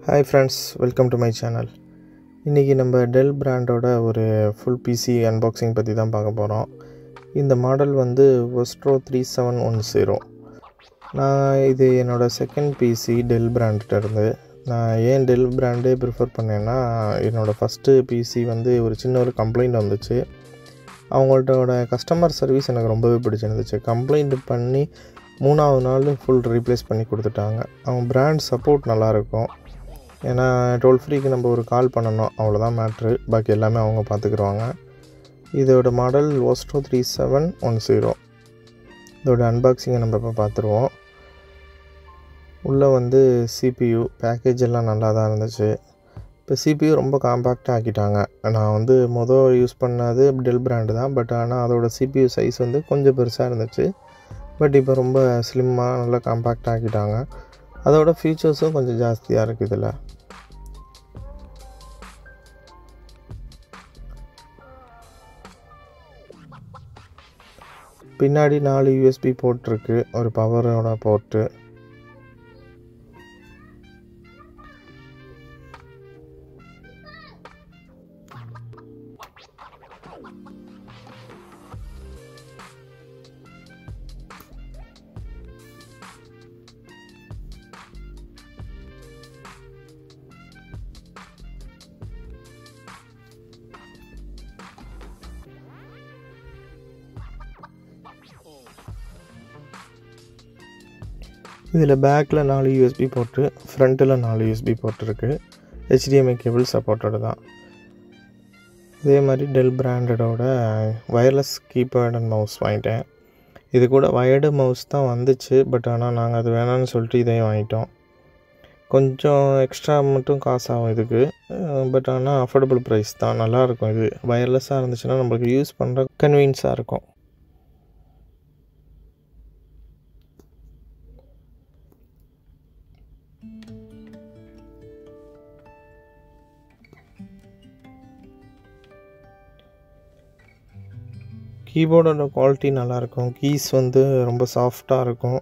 Hi friends, welcome to my channel. இன்றைக்கி நம்ம del பிராண்டோட ஒரு ஃபுல் பிசி அன்பாக்சிங் பற்றி தான் பார்க்க போகிறோம். இந்த மாடல் வந்து Vostro 3710. இது என்னோடய செகண்ட் பிசி டெல் பிராண்ட்கிட்ட இருந்து. நான் ஏன் டெல் பிராண்டே ப்ரிஃபர் பண்ணேன்னா, என்னோடய ஃபஸ்ட்டு பிசி வந்து ஒரு சின்ன ஒரு கம்ப்ளைண்ட் வந்துச்சு. அவங்கள்ட்டோட கஸ்டமர் சர்வீஸ் எனக்கு ரொம்பவே பிடிச்சிருந்துச்சு. கம்ப்ளைண்ட் பண்ணி 3ஆவது நாள் ஃபுல் ரீப்ளேஸ் பண்ணி கொடுத்துட்டாங்க. அவங்க பிராண்ட் சப்போர்ட் நல்லாயிருக்கும். ஏன்னா டோல் ஃப்ரீக்கு நம்ம ஒரு கால் பண்ணணும், அவ்வளோதான் மேட்ரு. பாக்கி எல்லாமே அவங்க பார்த்துக்குருவாங்க. இதோட மாடல் Vostro 3710. இதோட அன்பாக்சிங்கை நம்ம இப்போ பார்த்துருவோம். உள்ளே வந்து CPU பேக்கேஜ் எல்லாம் நல்லா தான் இருந்துச்சு. இப்போ CPU ரொம்ப காம்பேக்டாக ஆக்கிட்டாங்க. நான் வந்து யூஸ் பண்ணது டெல் பிராண்டு தான். பட் ஆனால் அதோட CPU சைஸ் வந்து கொஞ்சம் பெருசாக இருந்துச்சு. பட் இப்போ ரொம்ப ஸ்லிம்மாக நல்லா காம்பேக்டாக ஆக்கிட்டாங்க. அதோட ஃபீச்சர்ஸும் கொஞ்சம் ஜாஸ்தியாக இருக்குது இதில். பின்னாடி 4 USB போர்ட் இருக்குது, ஒரு பவரோட போர்ட்டு. இதில் பேக்கில் 4 USB போர்ட்டு, ஃப்ரண்ட்டில் 4 USB போர்ட் இருக்குது. HDMI கேபிள் சப்போர்ட்டோடு தான். இதே மாதிரி டெல் பிராண்டடோட வயர்லெஸ் கீபேட் அண்ட் மவுஸ் வாங்கிட்டேன். இது கூட வயர்டு மவுஸ் தான் வந்துச்சு. பட் ஆனால் நாங்கள் அது வேணான்னு சொல்லிட்டு இதையும் வாங்கிட்டோம். கொஞ்சம் எக்ஸ்ட்ரா மட்டும் காசு ஆகும் இதுக்கு. பட் ஆனால் அஃபோர்டபுள் ப்ரைஸ் தான், நல்லாயிருக்கும். இது வயர்லெஸ்ஸாக இருந்துச்சுன்னா நம்மளுக்கு யூஸ் பண்ணுற கன்வீனியன்ஸாக இருக்கும். கீபோர்டோட குவாலிட்டி நல்லாயிருக்கும். கீஸ் வந்து ரொம்ப சாஃப்டாக இருக்கும்.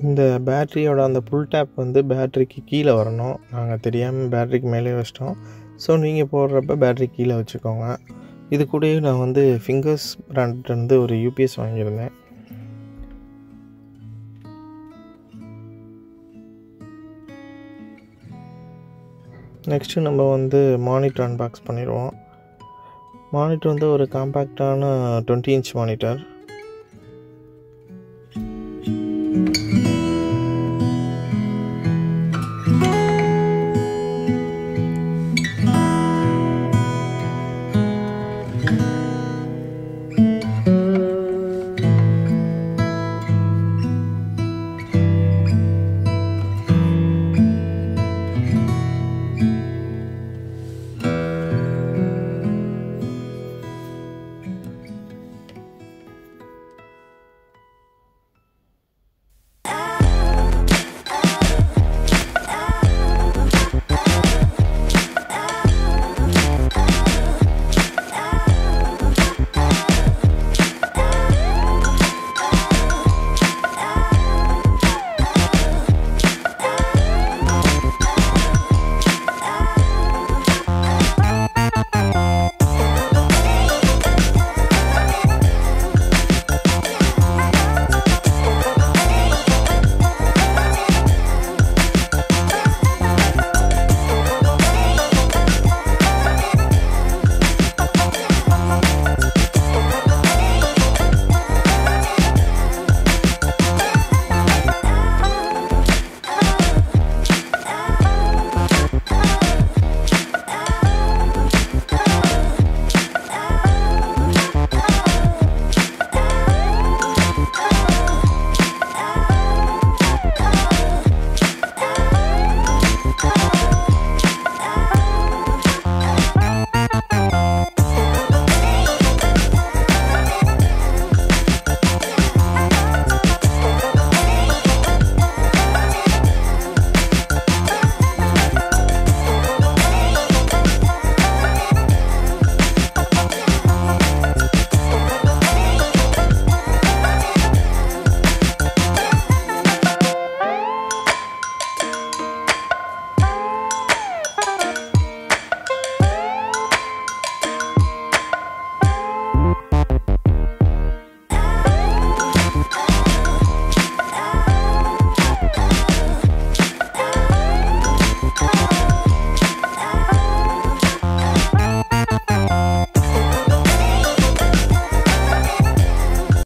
இந்த பேட்டரியோட அந்த புல் டேப் வந்து பேட்டரிக்கு கீழே வரணும். நாங்கள் தெரியாமல் பேட்டரிக்கு மேலே வச்சிட்டோம். ஸோ நீங்கள் போடுறப்ப பேட்டரி கீழே வச்சுக்கோங்க. இது கூடயே நான் வந்து ஃபிங்கர்ஸ் பிராண்ட்லேருந்து ஒரு UPS வாங்கியிருந்தேன். நெக்ஸ்ட்டு நம்ம வந்து மானிட்டர் அன்பாக்ஸ் பண்ணிடுவோம். மானிட்டர் வந்து ஒரு காம்பேக்டான 20 இன்ச் மானிட்டர்.